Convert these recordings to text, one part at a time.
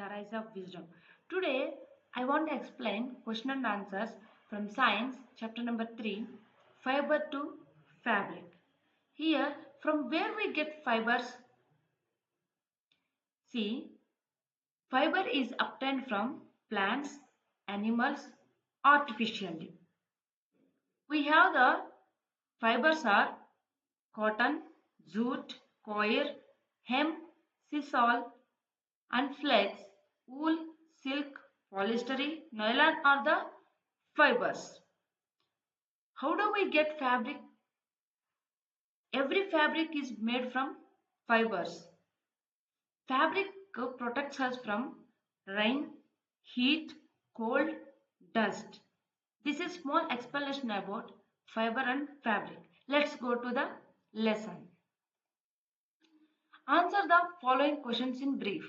the rise of wisdom. Today, I want to explain question and answers from Science, chapter number 3, Fiber to Fabric. Here, from where we get fibers? See, fiber is obtained from plants, animals, artificially. We have the fibers are cotton, jute, coir, hemp, sisal, and flax, wool, silk, polyester, nylon are the fibers. How do we get fabric? Every fabric is made from fibers. Fabric protects us from rain, heat, cold, dust. This is small explanation about fiber and fabric. Let's go to the lesson. Answer the following questions in brief.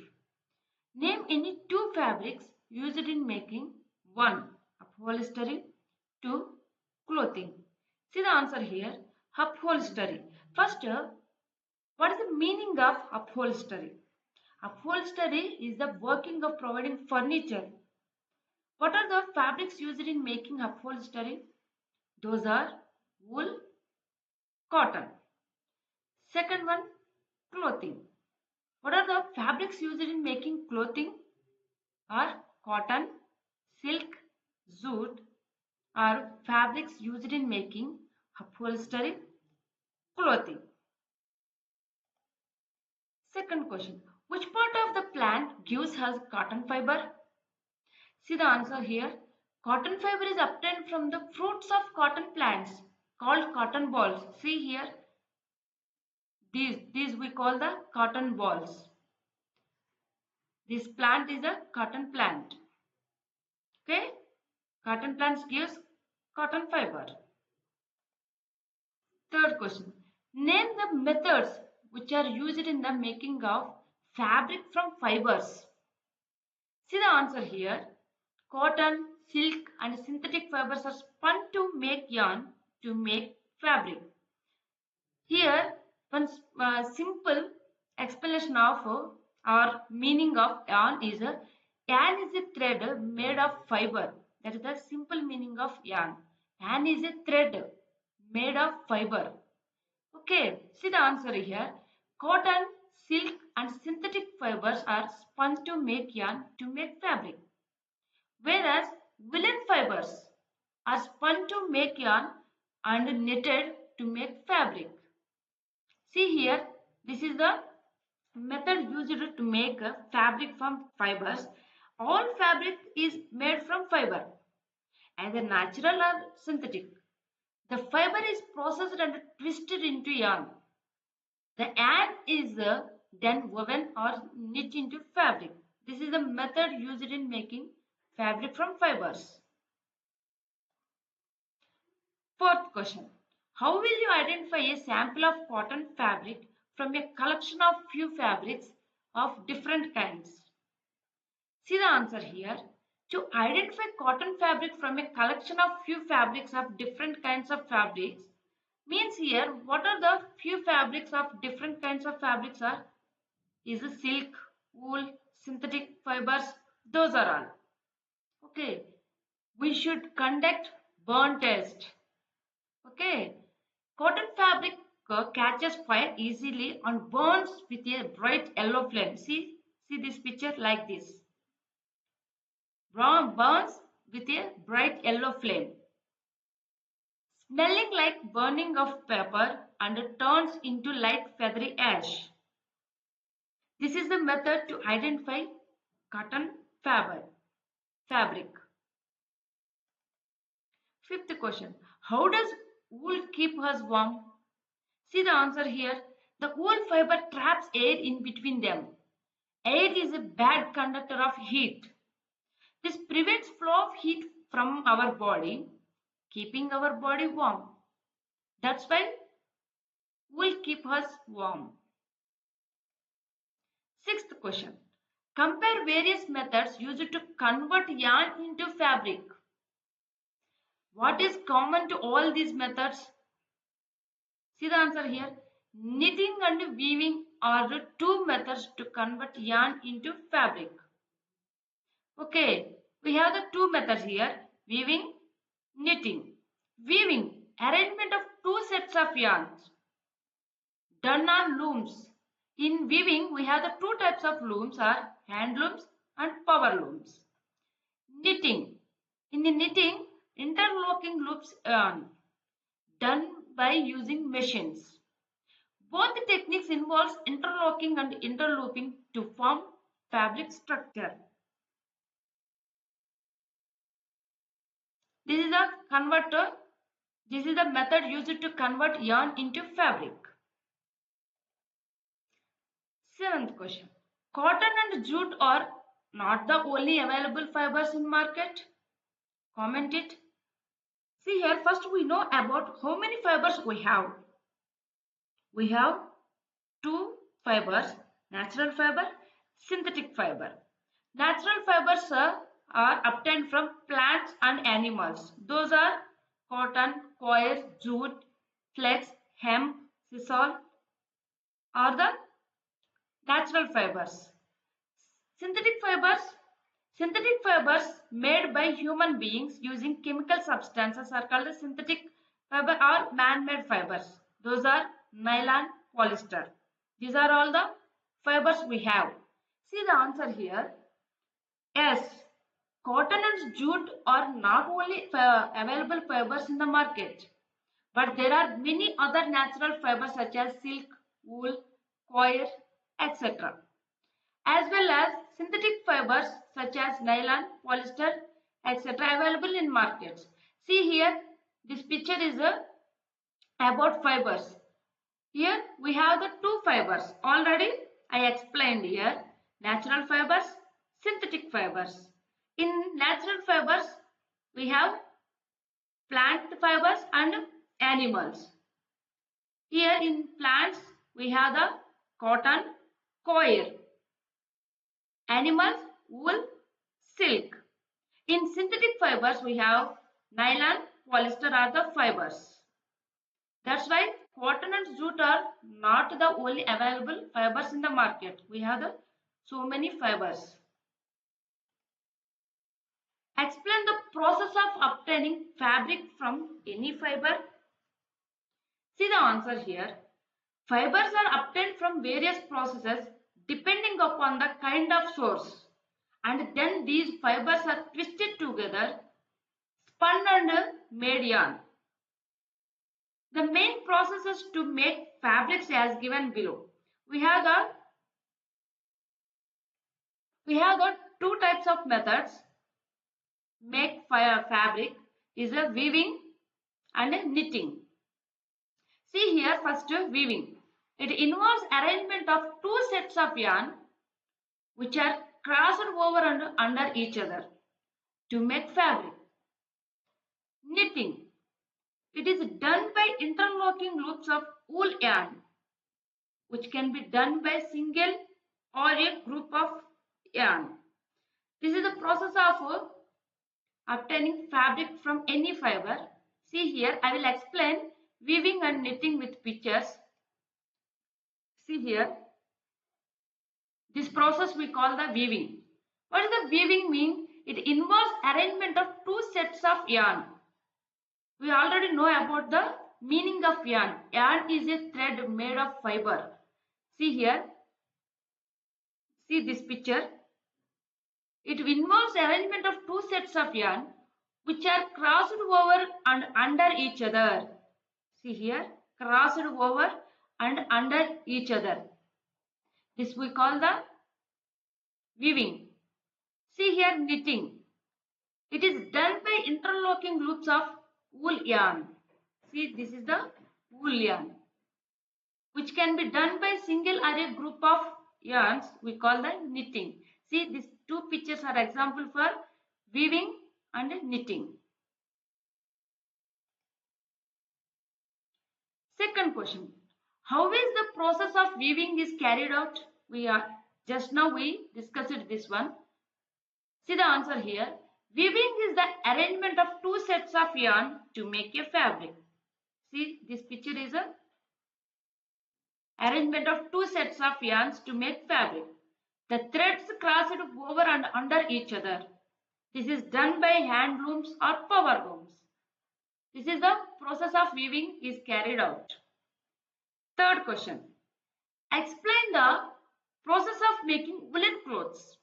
Name any two fabrics used in making 1. Upholstery, 2. Clothing. See the answer here. Upholstery. First, what is the meaning of upholstery? Upholstery is the working of providing furniture. What are the fabrics used in making upholstery? Those are wool, cotton. Second one, clothing. What are the fabrics used in making clothing? Are cotton, silk, jute are fabrics used in making upholstery, clothing. Second question. Which part of the plant gives us cotton fiber? See the answer here. Cotton fiber is obtained from the fruits of cotton plants called cotton balls. See here. These we call the cotton balls. This plant is a cotton plant. Okay. Cotton plants gives cotton fiber. Third question. Name the methods which are used in the making of fabric from fibers. See the answer here. Cotton, silk and synthetic fibers are spun to make yarn to make fabric. Here one simple explanation of or meaning of yarn is yarn is a thread made of fiber. That is the simple meaning of yarn. Yarn is a thread made of fiber. Okay, see the answer here. Cotton, silk and synthetic fibers are spun to make yarn to make fabric. Whereas woolen fibers are spun to make yarn and knitted to make fabric. See here, this is the method used to make fabric from fibers. All fabric is made from fiber, either natural or synthetic. The fiber is processed and twisted into yarn. The yarn is then woven or knit into fabric. This is the method used in making fabric from fibers. Fourth question. How will you identify a sample of cotton fabric from a collection of few fabrics of different kinds? See the answer here. To identify cotton fabric from a collection of few fabrics of different kinds of fabrics means here what are the few fabrics of different kinds of fabrics are? Is a silk, wool, synthetic fibers, those are all. Okay. We should conduct burn test. Okay. Cotton fabric catches fire easily and burns with a bright yellow flame. See this picture like this. Burns with a bright yellow flame. Smelling like burning of paper and turns into light feathery ash. This is the method to identify cotton fabric. Fifth question. How does wool keep us warm? See the answer here. The wool fiber traps air in between them. Air is a bad conductor of heat. This prevents flow of heat from our body, keeping our body warm. That's why wool keep us warm. Sixth question. Compare various methods used to convert yarn into fabric. What is common to all these methods? See the answer here. Knitting and weaving are the two methods to convert yarn into fabric. Okay, we have the two methods here, weaving, knitting. Weaving, arrangement of two sets of yarns done on looms. In weaving, we have the two types of looms are hand looms and power looms. Knitting, in the knitting, interlocking loops yarn done by using machines. Both the techniques involves interlocking and interlooping to form fabric structure. This is a converter. This is the method used to convert yarn into fabric. Seventh question. Cotton and jute are not the only available fibers in market. Comment it. See here, first we know about how many fibers we have. We have two fibers, natural fiber, synthetic fiber. Natural fibers are obtained from plants and animals. Those are cotton, coir, jute, flax, hemp, sisal are the natural fibers. Synthetic fibers. Synthetic fibers made by human beings using chemical substances are called synthetic fiber or man-made fibers. Those are nylon, polyester. These are all the fibers we have. See the answer here. Yes, cotton and jute are not only available fibers in the market, but there are many other natural fibers such as silk, wool, coir, etc. as well as synthetic fibers such as nylon, polyester, etc. available in markets. See here, this picture is about fibers. Here we have the two fibers. Already I explained here, natural fibers, synthetic fibers. In natural fibers, we have plant fibers and animals. Here in plants, we have the cotton, coir. Animals, wool, silk. In synthetic fibers, we have nylon, polyester are the fibers. That's why cotton and jute are not the only available fibers in the market. We have so many fibers. Explain the process of obtaining fabric from any fiber. See the answer here. Fibers are obtained from various processes depending upon the kind of source. And then these fibers are twisted together, spun and made yarn. The main processes to make fabrics as given below. We have the two types of methods. Make fabric is a weaving and a knitting. See here first weaving. It involves arrangement of two sets of yarn which are crossed over and under each other to make fabric. Knitting. It is done by interlocking loops of wool yarn which can be done by single or a group of yarn. This is the process of obtaining fabric from any fiber. See here, I will explain weaving and knitting with pictures. See here, this process we call the weaving. What does the weaving mean? It involves arrangement of two sets of yarn. We already know about the meaning of yarn. Yarn is a thread made of fiber. See here, see this picture. It involves arrangement of two sets of yarn which are crossed over and under each other. See here, crossed over and under each other. This we call the weaving. See here, knitting. It is done by interlocking loops of wool yarn. See, this is the wool yarn, which can be done by single or a group of yarns. We call the knitting. See, these two pictures are example for weaving and knitting. Second question. How is the process of weaving is carried out? Just now we discussed this one. See the answer here. Weaving is the arrangement of two sets of yarn to make a fabric. See, this picture is a arrangement of two sets of yarns to make fabric. The threads crossed over and under each other. This is done by hand looms or power looms. This is the process of weaving is carried out. Third question. Explain the process of making woolen clothes.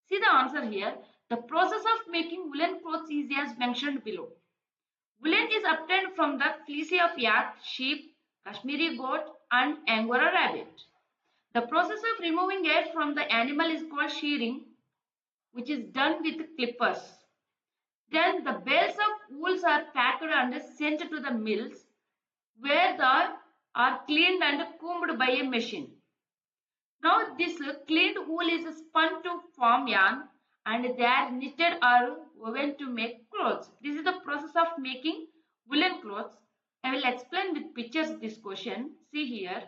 See the answer here. The process of making woolen clothes is as mentioned below. Woolen is obtained from the fleece of yak, sheep, Kashmiri goat and Angora rabbit. The process of removing hair from the animal is called shearing, which is done with clippers. Then the bales of wools are packed and sent to the mills where they are cleaned and combed by a machine. Now this cleaned wool is spun to form yarn and they are knitted or woven to make clothes. This is the process of making woolen clothes. I will explain with pictures this question. See here.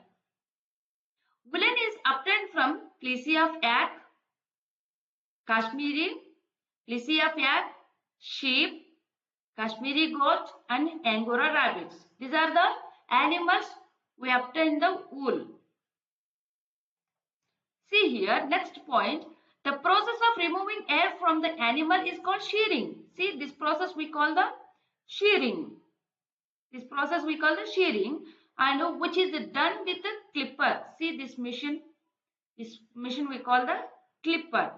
Woolen is obtained from fleece of yak, Kashmiri, fleece of yak, sheep, Kashmiri goat and Angora rabbits. These are the animals we obtain the wool. See here, next point. The process of removing hair from the animal is called shearing. See, this process we call the shearing. This process we call the shearing and which is done with the clipper. See this machine we call the clipper.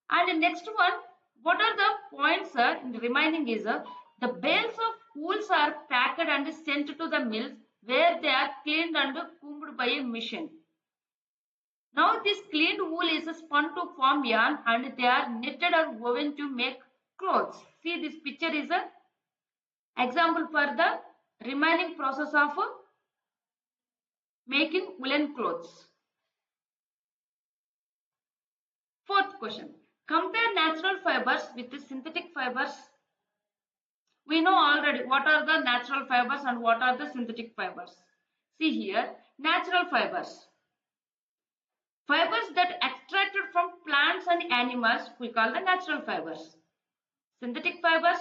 And the next one, what are the points in the remaining is the bales of wools are packed and sent to the mills where they are cleaned and combed by a machine. Now this cleaned wool is spun to form yarn and they are knitted or woven to make clothes. See this picture is a example for the remaining process of making woolen clothes. Fourth question. Compare natural fibers with the synthetic fibers. We know already what are the natural fibers and what are the synthetic fibers. See here, natural fibers. Fibers that extracted from plants and animals we call the natural fibers. Synthetic fibers.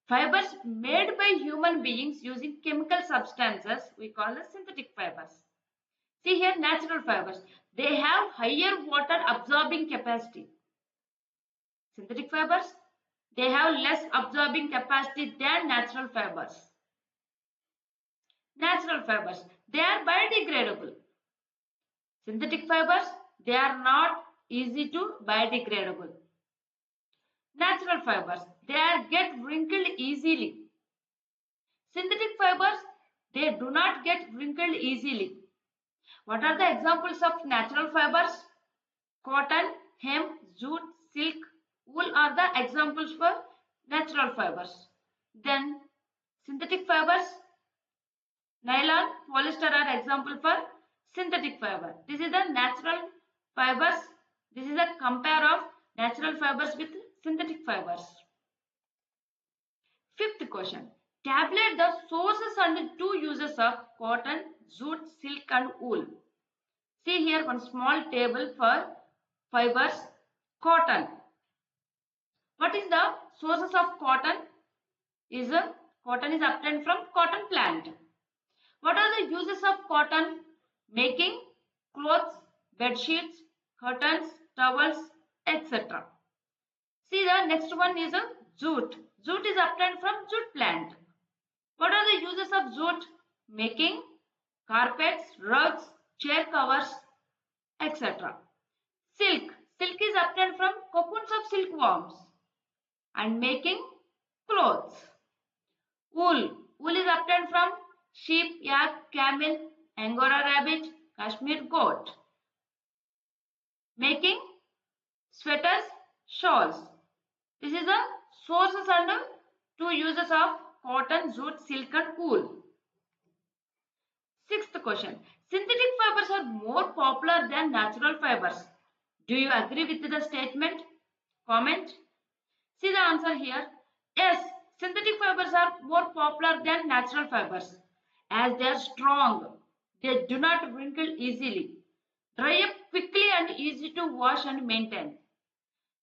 Fibers made by human beings using chemical substances we call the synthetic fibers. See here natural fibers. They have higher water absorbing capacity. Synthetic fibers. They have less absorbing capacity than natural fibers. Natural fibers. They are biodegradable. Synthetic fibers. They are not easy to biodegradable. Natural fibers. They are get wrinkled easily. Synthetic fibers. They do not get wrinkled easily. What are the examples of natural fibers? Cotton, hemp, jute, silk, wool are the examples for natural fibers. Then synthetic fibers, nylon, polyester are example for synthetic fiber. This is the natural fibers. This is a compare of natural fibers with synthetic fibers. Fifth question. Tabulate the sources and two uses of cotton, jute, silk and wool. See here one small table for fibers. Cotton. What is the sources of cotton? Cotton is obtained from cotton plant. What are the uses of cotton? Making clothes, bed sheets, curtains, towels, etc. See the next one is a jute. Jute is obtained from jute plant. What are the uses of jute? Making carpets, rugs, chair covers, etc. Silk. Silk is obtained from cocoons of silkworms and making clothes. Wool. Wool is obtained from sheep, yak, camel, Angora rabbit, Kashmir goat. Making sweaters, shawls. This is the sources and two uses of cotton, jute, silk and wool. Sixth question. Synthetic fibers are more popular than natural fibers. Do you agree with the statement? Comment. See the answer here. Yes, synthetic fibers are more popular than natural fibers as they are strong. They do not wrinkle easily, dry up quickly and easy to wash and maintain.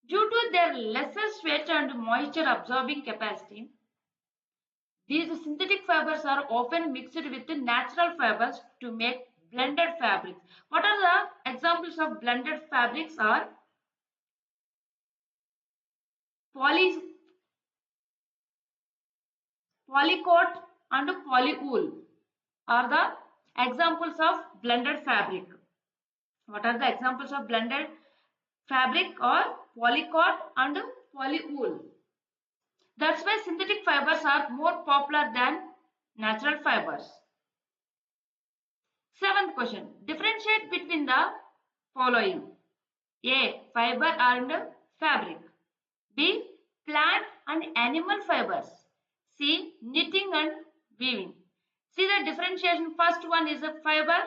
Due to their lesser sweat and moisture absorbing capacity, these synthetic fibers are often mixed with the natural fibers to make Blended fabrics. What are the examples of blended fabrics? Are poly polycoat and polywool are the examples of blended fabric. What are the examples of blended fabric? Or polycoat and polywool. That's why synthetic fibers are more popular than natural fibers. Seventh question. Differentiate between the following. A. Fiber and fabric. B. Plant and animal fibers. C. Knitting and weaving. See the differentiation. First one is a fiber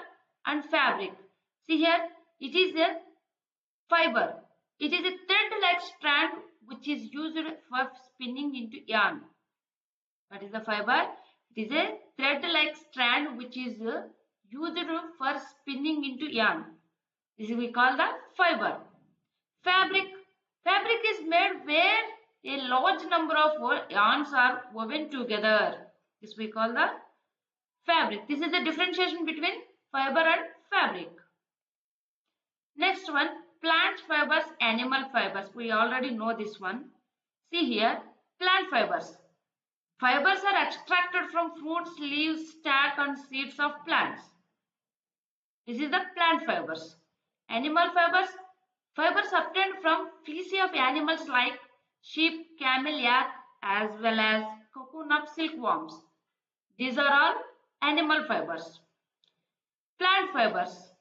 and fabric. See here, it is a fiber. It is a thread-like strand which is used for spinning into yarn. What is the fiber? It is a thread-like strand which is used for spinning into yarn. This we call the fiber. Fabric. Fabric is made where a large number of yarns are woven together. This we call the fabric. This is the differentiation between fiber and fabric. Next one, plant fibers, animal fibers. We already know this one. See here, plant fibers. Fibers are extracted from fruits, leaves, stalk and seeds of plants. This is the plant fibers. Animal fibers. Fibers obtained from feces of animals like sheep, camel, yak, as well as cocoon of silkworms. These are all animal fibers. Plant fibers.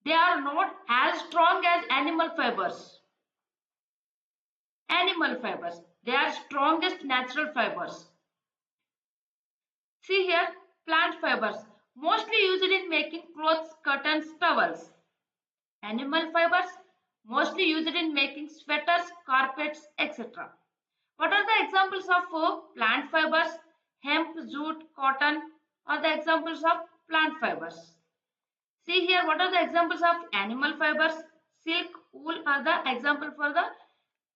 They are not as strong as animal fibers. Animal fibers. They are strongest natural fibers. See here, plant fibers. Mostly used in making clothes, curtains, towels. Animal fibers. Mostly used in making sweaters, carpets, etc. What are the examples of plant fibers? Hemp, jute, cotton are the examples of plant fibers. See here, what are the examples of animal fibers? Silk, wool are the example for the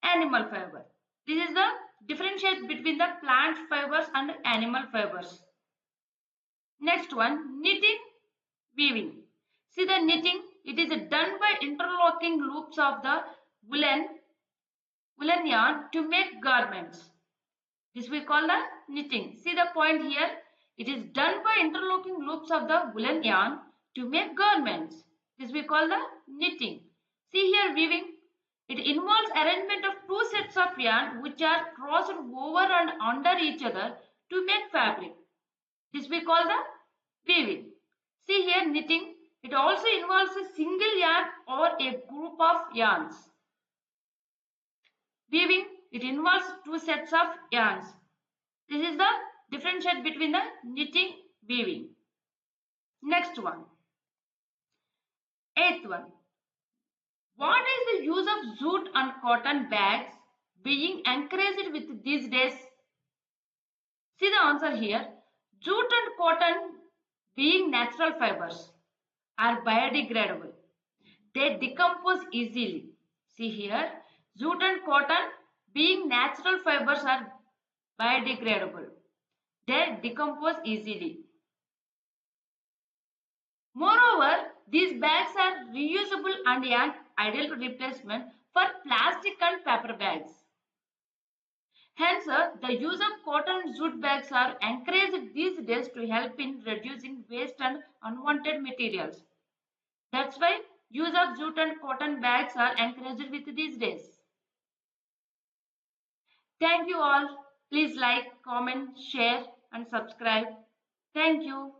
animal fiber. This is the differentiate between the plant fibers and animal fibers. Next one, knitting, weaving. See the knitting, it is done by interlocking loops of the woolen yarn to make garments. This we call the knitting. See the point here, it is done by interlocking loops of the woolen yarn to make garments. This we call the knitting. See here, weaving. It involves arrangement of two sets of yarn which are crossed over and under each other to make fabric. This we call the weaving. See here, knitting. It also involves a single yarn or a group of yarns. Weaving. It involves two sets of yarns. This is the differentiate between the knitting, weaving. Next one. Eighth one. What is the use of jute and cotton bags being encouraged with these days? See the answer here. Jute and cotton, being natural fibers, are biodegradable. They decompose easily. See here. Jute and cotton, being natural fibers, are biodegradable. They decompose easily. Moreover, these bags are reusable and an ideal replacement for plastic and paper bags. Hence, the use of cotton and jute bags are encouraged these days to help in reducing waste and unwanted materials. That's why use of jute and cotton bags are encouraged with these days. Thank you all. Please like, comment, share and subscribe. Thank you.